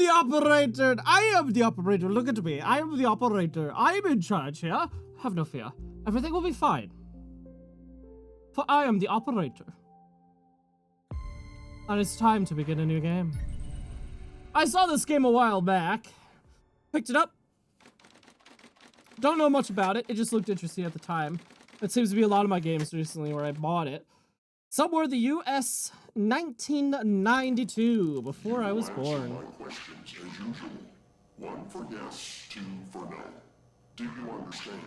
the operator. I am the operator. Look at me. I am the operator. I am in charge here. Have no fear. Everything will be fine. For I am the operator. And it's time to begin a new game. I saw this game a while back. Picked it up. Don't know much about it. It just looked interesting at the time. It seems to be a lot of my games recently where I bought it. Somewhere the US 1992, before I was born. My questions as usual. 1 for yes, 2 for no. Do you understand?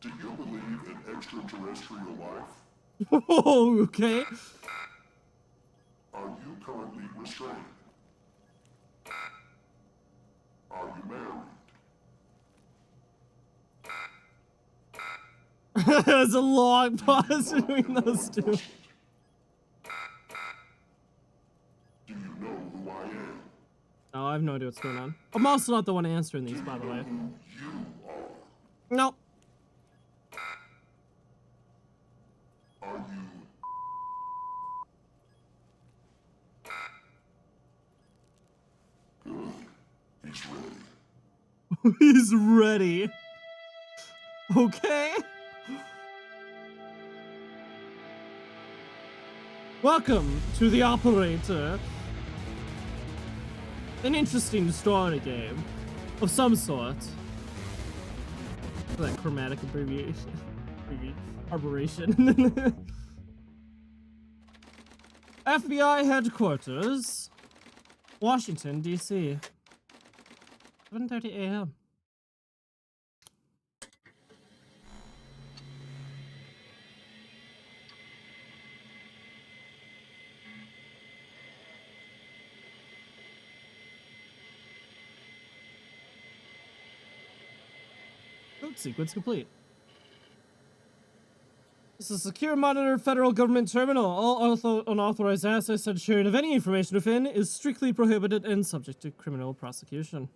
Do you believe in extraterrestrial life? Oh, okay. Are you currently restrained? Are you married? There's a long pause between those two. Do you know who I am? Oh, I have no idea what's going on. I'm also not the one answering these, by the way. Who you are? No. Are you... Good. He's ready. He's ready. Okay. Welcome to the operator. An interesting story game of some sort. That chromatic abbreviation. Arboration. FBI headquarters, Washington, D.C. 7:30 a.m. Boot sequence complete. This is a secure, monitored federal government terminal. All unauthorized access and sharing of any information within is strictly prohibited and subject to criminal prosecution.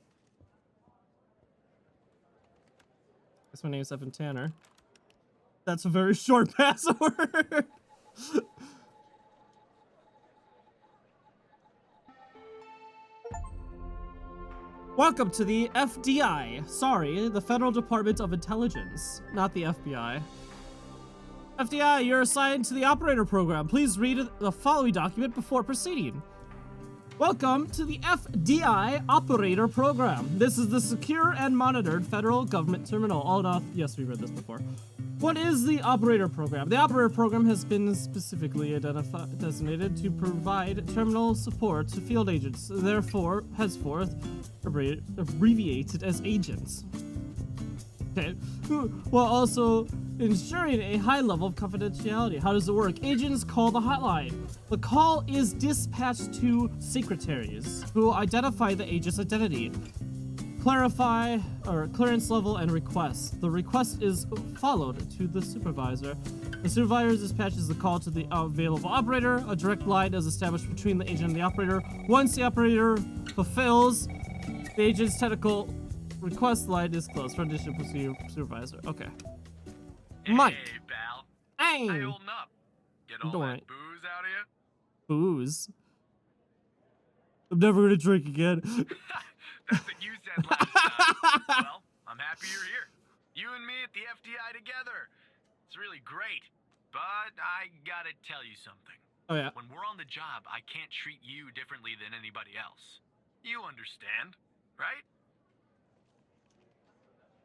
Guess my name's Evan Tanner. That's a very short password. Welcome to the FDI. Sorry, the Federal Department of Intelligence, not the FBI. FDI, you're assigned to the operator program. Please read the following document before proceeding. Welcome to the FDI operator program. This is the secure and monitored federal government terminal. Yes, we read this before. What is the operator program? The operator program has been specifically designated to provide terminal support to field agents, therefore, henceforth, abbreviated as agents. Okay, while also ensuring a high level of confidentiality. How does it work? Agents call the hotline. The call is dispatched to secretaries who identify the agent's identity, clarify or clearance level, and request. The request is followed to the supervisor. The supervisor dispatches the call to the available operator. A direct line is established between the agent and the operator. Once the operator fulfills the agent's technical request, line is closed for additional supervisor. Okay. Mike. Hey, pal. Hey. How you holding up? Get all that booze out of you? Booze? I'm never gonna drink again. That's what you said last time. Well, I'm happy you're here. You and me at the FDI together. It's really great. But I gotta tell you something. Oh, yeah. When we're on the job, I can't treat you differently than anybody else. You understand, right?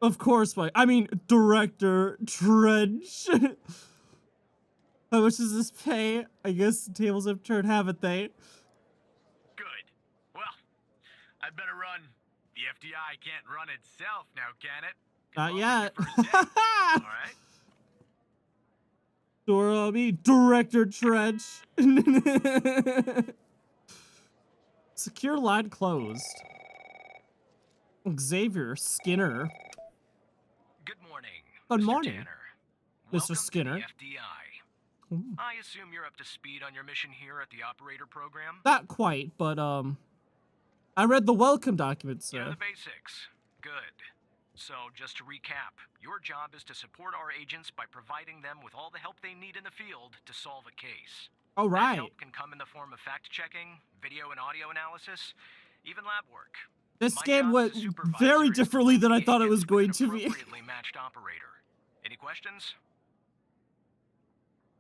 Of course, Mike. I mean, Director Trench. How much does this pay? I guess the tables have turned, haven't they? Good. Well, I better run. The FDI can't run itself now, can it? Not Good yet. luck with your first day. All right? Dora, me, Director Trench. Secure line closed. Xavier Skinner. Good morning. Good Mr. morning, Tanner. Mr. Welcome Skinner. To the FDI. I assume you're up to speed on your mission here at the operator program? Not quite, but I read the welcome document, sir. You know the basics. Good. So, just to recap, your job is to support our agents by providing them with all the help they need in the field to solve a case. Oh, That right. help can come in the form of fact-checking, video and audio analysis, even lab work. This My game job went as a supervisor very is to differently than I locate thought it was agents with going an to be. appropriately matched operator. Any questions?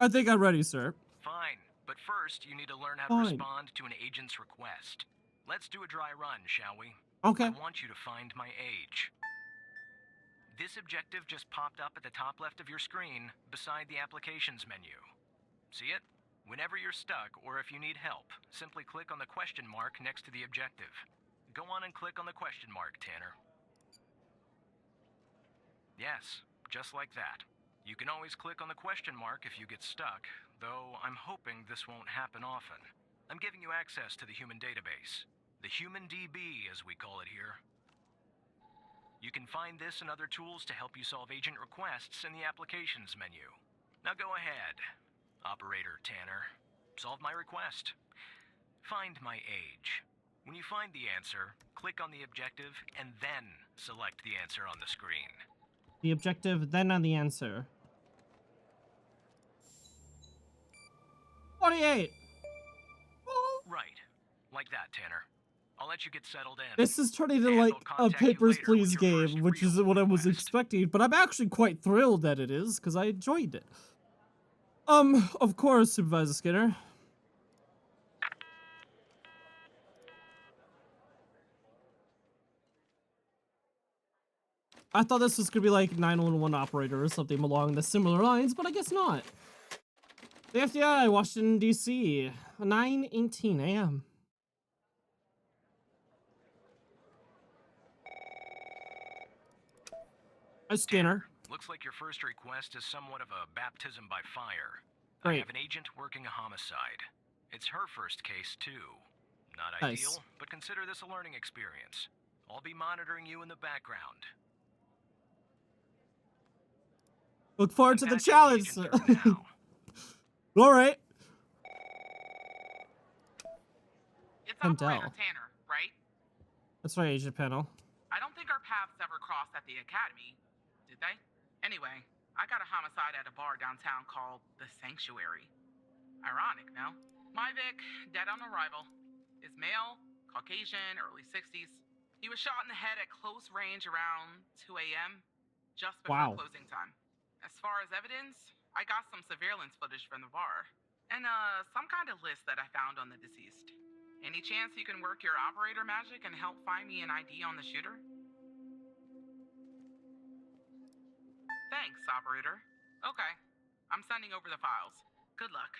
I think I'm ready, sir. Fine, but first you need to learn how to Fine. respond to an agent's request. Let's do a dry run, shall we? Okay. I want you to find my age. This objective just popped up at the top left of your screen, beside the applications menu. See it? Whenever you're stuck, or if you need help, simply click on the question mark next to the objective. Go on and click on the question mark, Tanner. Yes, just like that. You can always click on the question mark if you get stuck, though I'm hoping this won't happen often. I'm giving you access to the human database. The Human DB, as we call it here. You can find this and other tools to help you solve agent requests in the applications menu. Now go ahead, Operator Tanner. Solve my request. Find my age. When you find the answer, click on the objective and then select the answer on the screen. The objective, then on the answer. 48. Right. Like that, Tanner. I'll let you get settled in. This is turning into And like I'll a contact you Papers, later Please with your first game, which is real what I was request. expecting, but I'm actually quite thrilled that it is, because I enjoyed it. Of course, Supervisor Skinner. I thought this was gonna be like 911 operator or something along the similar lines, but I guess not. The FBI, Washington, D.C., 9:18 a.m. Hi, Skinner. Looks like your first request is somewhat of a baptism by fire. I Great. have an agent working a homicide. It's her first case, too. Not Nice. ideal, but consider this a learning experience. I'll be monitoring you in the background. Look forward to I'm the patching challenge. agent through now. All right. It's Pendel. Operator Tanner, right? That's right, Agent Panel. I don't think our paths ever crossed at the academy, did they? Anyway, I got a homicide at a bar downtown called The Sanctuary. Ironic, no? My Vic, dead on arrival, is male, Caucasian, early 60s. He was shot in the head at close range around 2 a.m., just before Wow. closing time. As far as evidence, I got some surveillance footage from the bar, and some kind of list that I found on the deceased. Any chance you can work your operator magic and help find me an ID on the shooter? Thanks, operator. Okay, I'm sending over the files. Good luck.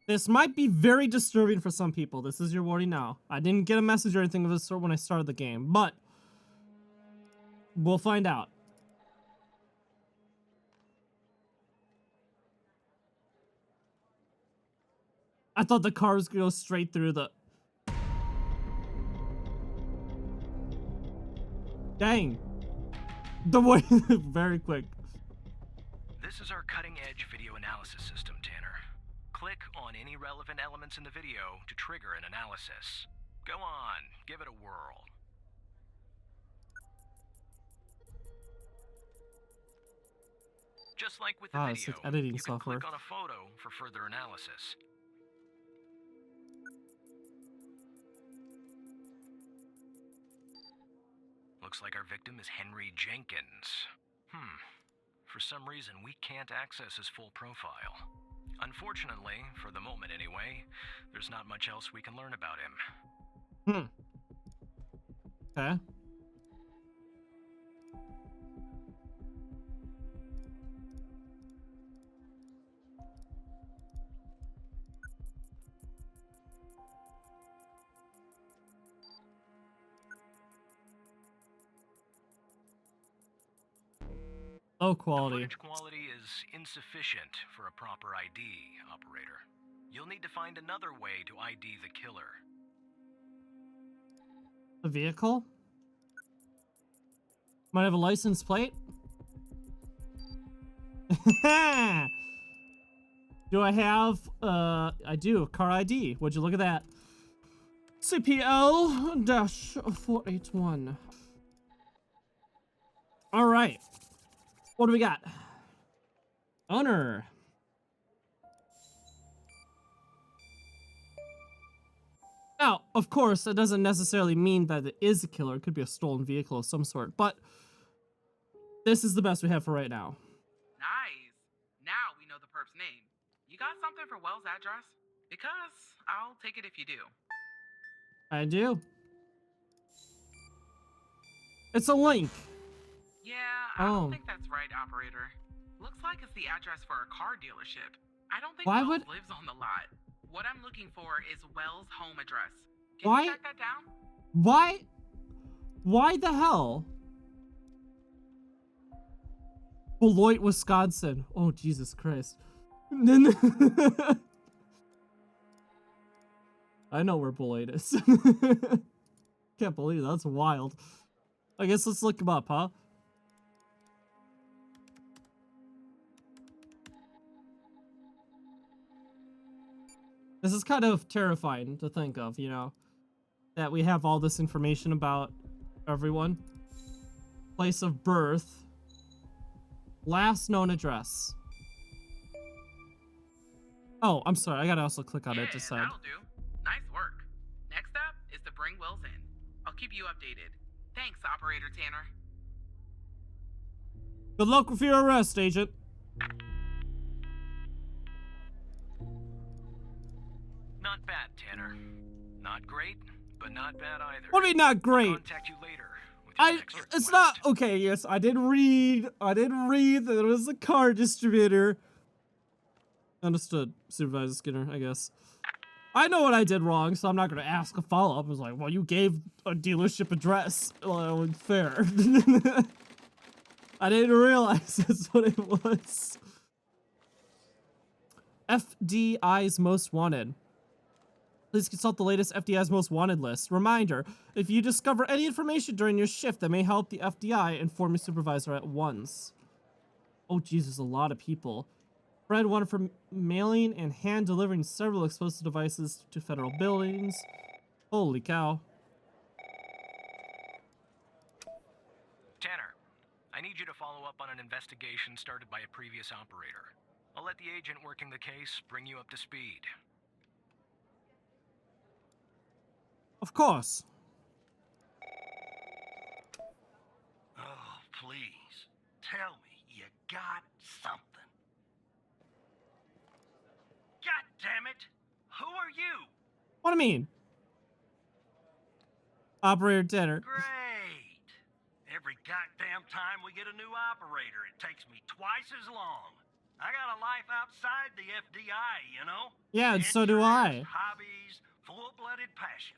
This might be very disturbing for some people. This is your warning now. I didn't get a message or anything of this sort when I started the game, but we'll find out. I thought the car was gonna go straight through the... Dang. The way... Very quick. This is our cutting-edge video analysis system, Tanner. Click on any relevant elements in the video to trigger an analysis. Go on, give it a whirl. Just like with the It's video, like editing you can software. click on a photo for further analysis. Looks like our victim is Henry Jenkins. For some reason, we can't access his full profile. Unfortunately, for the moment anyway, there's not much else we can learn about him. Okay. Low The quality. footage quality is insufficient for a proper ID, operator. You'll need to find another way to ID the killer. The vehicle? Might have a license plate? Do I have, I do, car ID. Would you look at that? CPL-481. All right. What do we got? Owner. Now, of course, that doesn't necessarily mean that it is a killer. It could be a stolen vehicle of some sort, but this is the best we have for right now. Nice. Now we know the perp's name. You got something for Wells' address? Because I'll take it if you do. I do. It's a link. Yeah, I Oh. don't think that's right, operator. Looks like it's the address for a car dealership. I don't think Why Wells would- lives on the lot. What I'm looking for is Wells' home address. Can Why- you track that down? Why the hell? Beloit, Wisconsin. Oh, Jesus Christ. I know where Beloit is. Can't believe that's wild. I guess let's look him up, huh? This is kind of terrifying to think of, you know, that we have all this information about everyone. Place of birth. Last known address. Oh, I'm sorry. I gotta also click on it to decide. That'll do. Nice work. Next up is to bring Wells in. I'll keep you updated. Thanks, Operator Tanner. Good luck with your arrest, Agent. Not bad, Tanner. Not great, but not bad either. What do you mean not great? I'll contact you later with your next It's request. not okay. Yes, I did read that it was a car distributor. Understood, Supervisor Skinner. I guess I know what I did wrong, so I'm not gonna ask a follow up. I was like, well, you gave a dealership address. Well, fair. I didn't realize that's what it was. FDI's Most Wanted. Please consult the latest FDI's Most Wanted list. Reminder, if you discover any information during your shift that may help the FDI, inform your supervisor at once. Oh, Jesus, a lot of people. Fred wanted for mailing and hand delivering several explosive devices to federal buildings. Holy cow. Tanner, I need you to follow up on an investigation started by a previous operator. I'll let the agent working the case bring you up to speed. Of course. Oh, please. Tell me you got something. God damn it! Who are you? What do you mean? Operator Tanner. Great! Every goddamn time we get a new operator, it takes me twice as long. I got a life outside the FDI, you know? Yeah, and so do I. Interests, hobbies, full-blooded passions.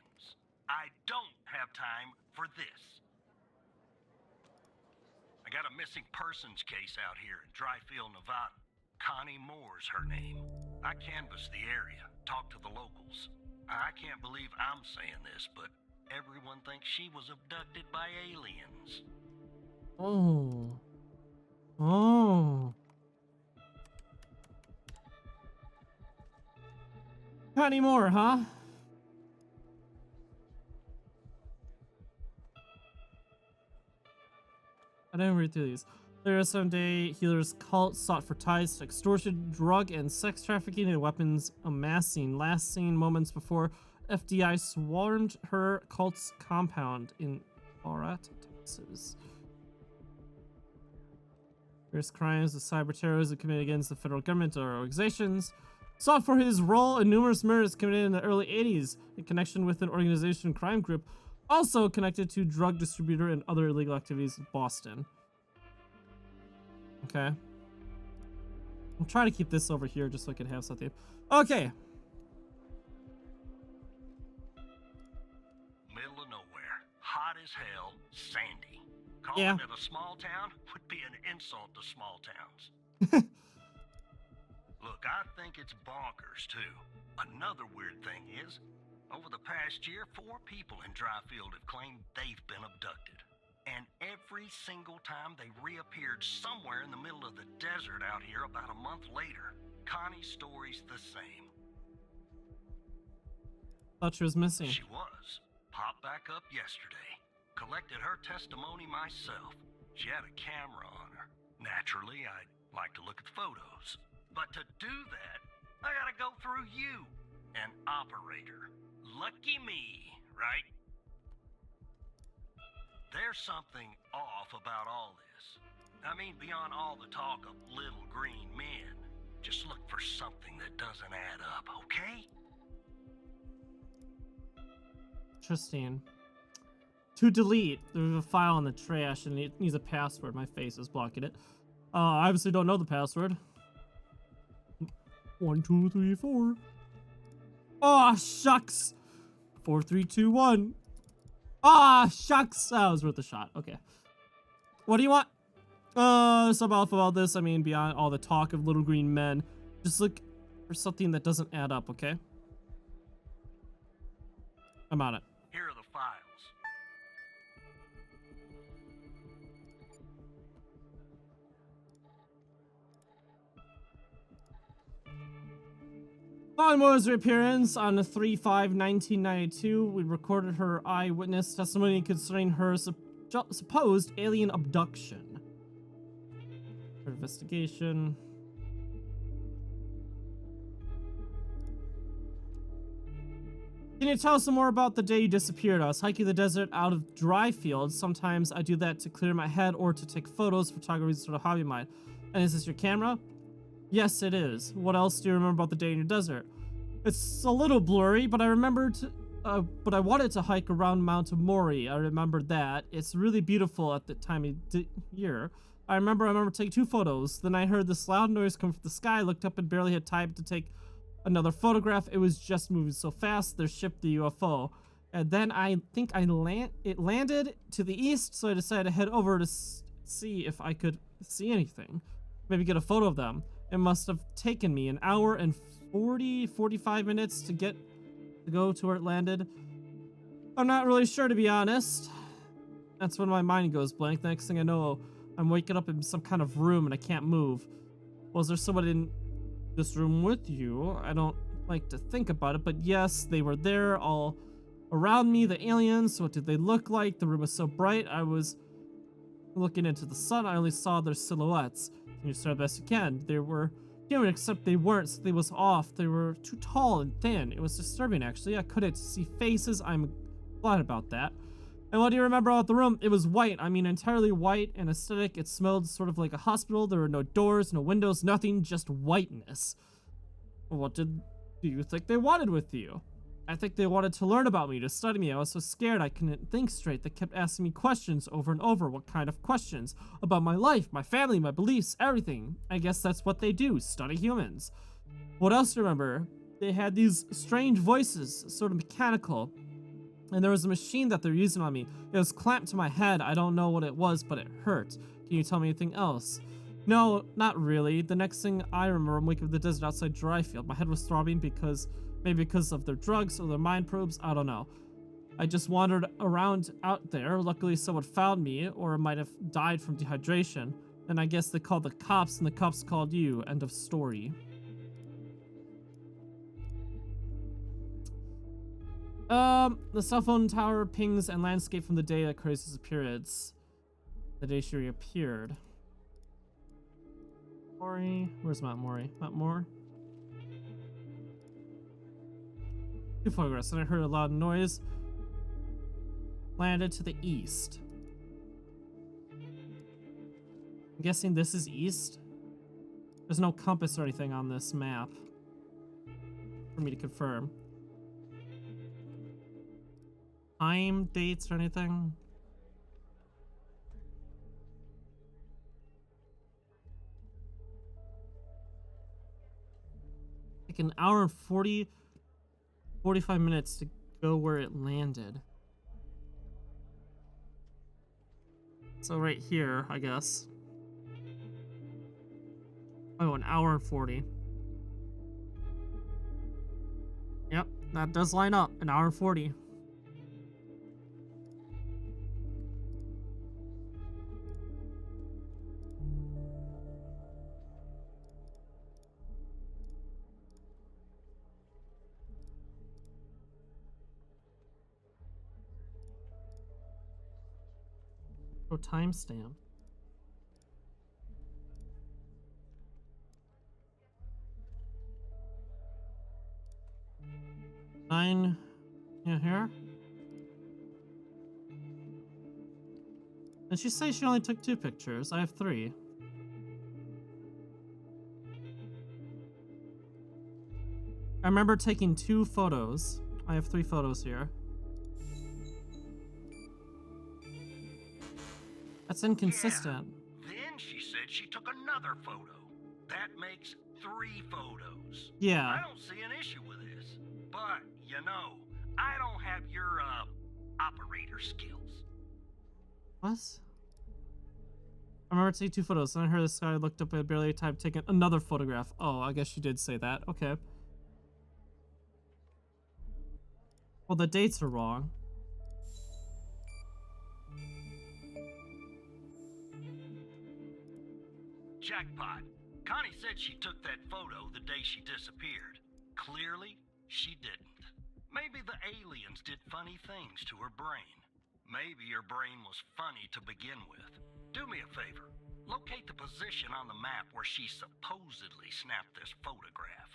I don't have time for this. I got a missing persons case out here in Dryfield, Nevada. Connie Moore's her name. I canvassed the area, talked to the locals. I can't believe I'm saying this, but everyone thinks she was abducted by aliens. Oh. Oh. Any more, huh? I didn't read through these. There are Sunday healers cult sought for ties to extortion, drug, and sex trafficking and weapons amassing. Last seen moments before FDI swarmed her cult's compound in Barat, Texas. Various crimes of cyber terrorism committed against the federal government or organizations. Sought for his role in numerous murders committed in the early 80s in connection with an organization crime group, also connected to drug distributor and other illegal activities in Boston. Okay. I'll try to keep this over here just so I can have something. Okay. Middle of nowhere, hot as hell, sandy. Calling Yeah. it a small town would be an insult to small towns. Look, I think it's bonkers, too. Another weird thing is, over the past year, 4 people in Dryfield have claimed they've been abducted. And every single time they reappeared somewhere in the middle of the desert out here about a month later. Connie's story's the same. Thought she was missing. She was. Popped back up yesterday. Collected her testimony myself. She had a camera on her. Naturally, I'd like to look at the photos. But to do that, I gotta go through you, an operator. Lucky me, right? There's something off about all this. I mean, beyond all the talk of little green men. Just look for something that doesn't add up, okay? Interesting. To delete, there's a file in the trash and it needs a password. My face is blocking it. I obviously don't know the password. 1, 2, 3, 4. Oh, shucks. 4, 3, 2, 1. Ah, shucks. That was worth a shot. Okay. What do you want? Some off about this. I mean, beyond all the talk of little green men, just look for something that doesn't add up, okay? I'm on it. Here are the files. On Moore's reappearance on 3/5/1992, we recorded her eyewitness testimony concerning her supposed alien abduction. Her investigation. Can you tell us some more about the day you disappeared? I was hiking the desert out of dry fields. Sometimes I do that to clear my head or to take photos. Photography is sort of hobby of mine. And is this your camera? Yes, it is. What else do you remember about the day in your desert? It's a little blurry, but I remembered. But I wanted to hike around Mount Mori. I remembered that. It's really beautiful at the time of year. I remember taking 2 photos. Then I heard this loud noise come from the sky. I looked up and barely had time to take another photograph. It was just moving so fast. There shipped the UFO. And then I think it landed to the east, so I decided to head over to see if I could see anything. Maybe get a photo of them. It must have taken me an hour and 45 minutes to go to where it landed. I'm not really sure, to be honest. That's when my mind goes blank. The next thing I know, I'm waking up in some kind of room and I can't move. Was there someone in this room with you? I don't like to think about it, but yes, they were there all around me, the aliens. What did they look like? The room was so bright. I was looking into the sun. I only saw their silhouettes. You start best you can. They were human, except they weren't. Something was off. They were too tall and thin. It was disturbing, actually. I couldn't see faces. I'm glad about that. And what do you remember about the room? It was white. I mean, entirely white and aesthetic. It smelled sort of like a hospital. There were no doors, no windows, nothing, just whiteness. What do you think they wanted with you? I think they wanted to learn about me, to study me. I was so scared I couldn't think straight. They kept asking me questions over and over. What kind of questions? About my life, my family, my beliefs, everything. I guess that's what they do, study humans. What else do you remember? They had these strange voices, sort of mechanical. And there was a machine that they're using on me. It was clamped to my head. I don't know what it was, but it hurt. Can you tell me anything else? No, not really. The next thing I remember, I'm waking up in the desert outside Dryfield. My head was throbbing maybe because of their drugs or their mind probes, I don't know. I just wandered around out there. Luckily, someone found me, or I might have died from dehydration. And I guess they called the cops, and the cops called you. End of story. The cell phone tower pings and landscape from the day that Crazy's appearance. The day she reappeared. Mori? Where's Mount Mori? Mount Mori? 2 photographs, and I heard a loud noise. Landed to the east. I'm guessing this is east? There's no compass or anything on this map for me to confirm. Time, dates, or anything? Like an hour and 45 minutes to go where it landed. So right here, I guess. Oh, an hour and 40. Yep, that does line up. An hour and 40. Oh, timestamp. Yeah, here. And she says she only took 2 pictures. I have 3. I remember taking 2 photos. I have 3 photos here. That's inconsistent. Yeah. Then she said she took another photo. That makes 3 photos. Yeah. I don't see an issue with this. But, you know, I don't have your, operator skills. What? I remember taking 2 photos, and I heard this guy looked up at barely time taking another photograph. Oh, I guess she did say that. Okay. Well, the dates are wrong. Jackpot. Connie said she took that photo the day she disappeared. Clearly, she didn't. Maybe the aliens did funny things to her brain. Maybe her brain was funny to begin with. Do me a favor. Locate the position on the map where she supposedly snapped this photograph.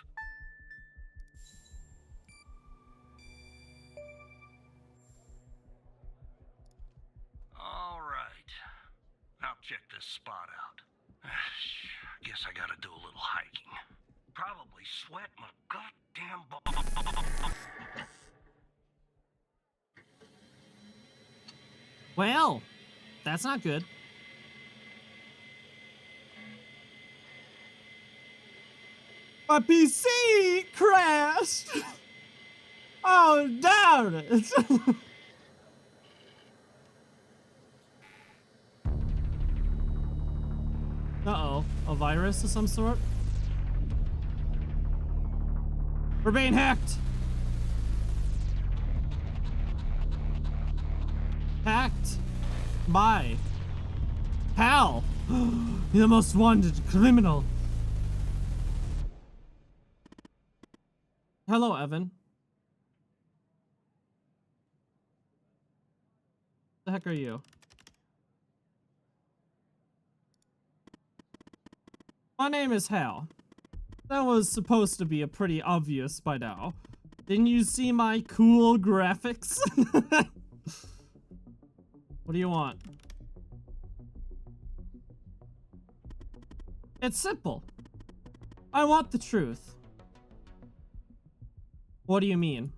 All right. I'll check this spot out. Guess I gotta do a little hiking. Probably sweat my goddamn balls. Well, that's not good. My PC crashed! Oh, damn it! Uh-oh. A virus of some sort? We're being hacked! Hacked by Hal! You're the most wanted criminal! Hello, Evan. The heck are you? My name is Hal. That was supposed to be pretty obvious by now. Didn't you see my cool graphics? What do you want? It's simple. I want the truth. What do you mean?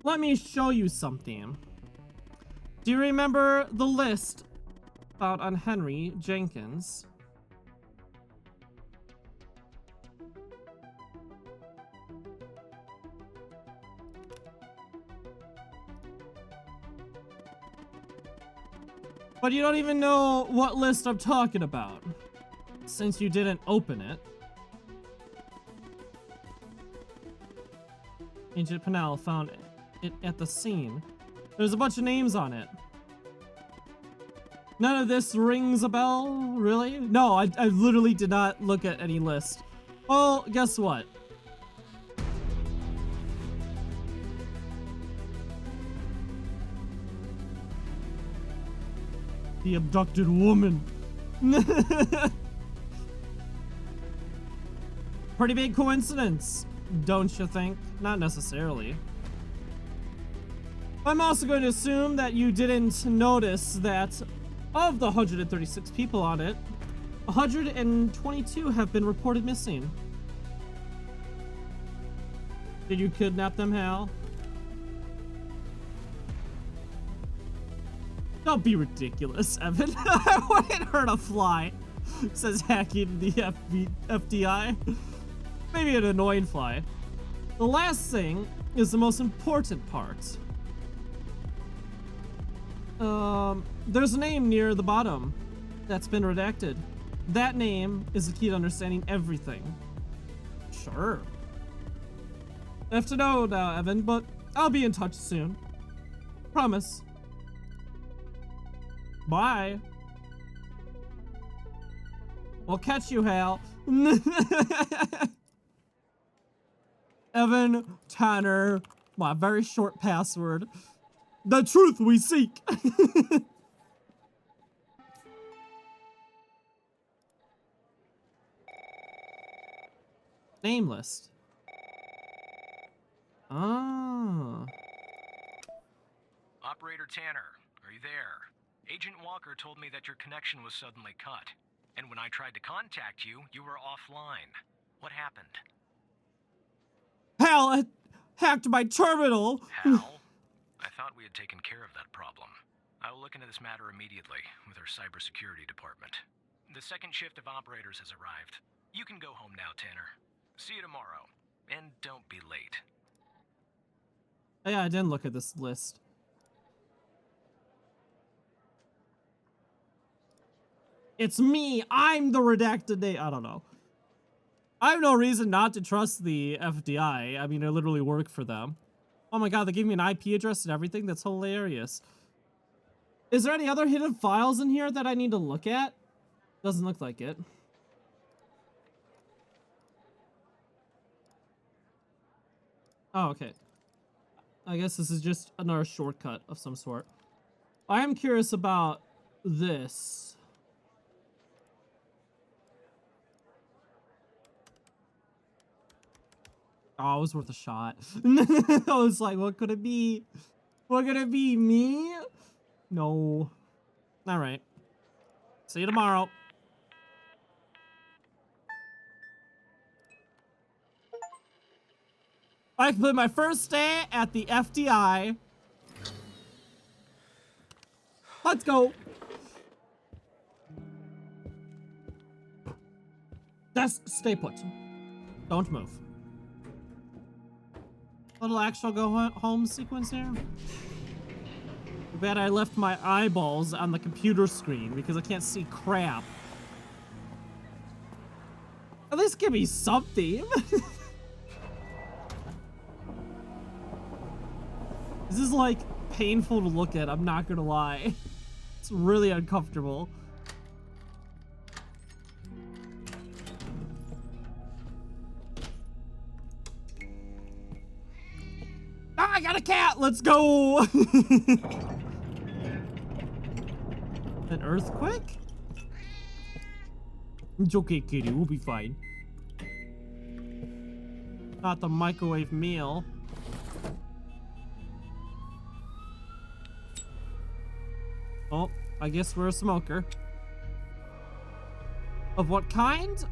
Let me show you something. Do you remember the list found on Henry Jenkins? But you don't even know what list I'm talking about, since you didn't open it. Agent Pennell found it at the scene. There's a bunch of names on it. None of this rings a bell, really? No, I literally did not look at any list. Well, guess what? The abducted woman. Pretty big coincidence, don't you think? Not necessarily. I'm also going to assume that you didn't notice that of the 136 people on it, 122 have been reported missing. Did you kidnap them, Hal? Don't be ridiculous, Evan. I wouldn't hurt a fly, says hacking the FDI. Maybe an annoying fly. The last thing is the most important part. There's a name near the bottom that's been redacted. That name is the key to understanding everything. Sure. I have to know now, Evan, but I'll be in touch soon. Promise. Bye. We'll catch you, Hal. Evan Tanner, my very short password. The truth we seek. Name list. Ah. Operator Tanner, are you there? Agent Walker told me that your connection was suddenly cut. And when I tried to contact you, you were offline. What happened? Hell, it hacked my terminal. Hal? I thought we had taken care of that problem. I will look into this matter immediately with our cybersecurity department. The second shift of operators has arrived. You can go home now, Tanner. See you tomorrow. And don't be late. Yeah, I didn't look at this list. It's me. I'm the redacted name. I don't know. I have no reason not to trust the FDI. I mean, I literally work for them. Oh my god, they gave me an IP address and everything? That's hilarious. Is there any other hidden files in here that I need to look at? Doesn't look like it. Oh, okay. I guess this is just another shortcut of some sort. I am curious about this. Oh, it was worth a shot. I was like, what could it be? What could it be? Me? No. All right. See you tomorrow. I completed my first day at the FDI. Let's go. Just stay put. Don't move. Little actual go home sequence here. Too bad I left my eyeballs on the computer screen because I can't see crap. At least give me something. This is like painful to look at, I'm not gonna lie. It's really uncomfortable. Ah, I got a cat! Let's go! An earthquake? It's okay, kitty, we'll be fine. Not the microwave meal. Oh, I guess we're a smoker. Of what kind?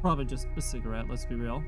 Probably just a cigarette, let's be real.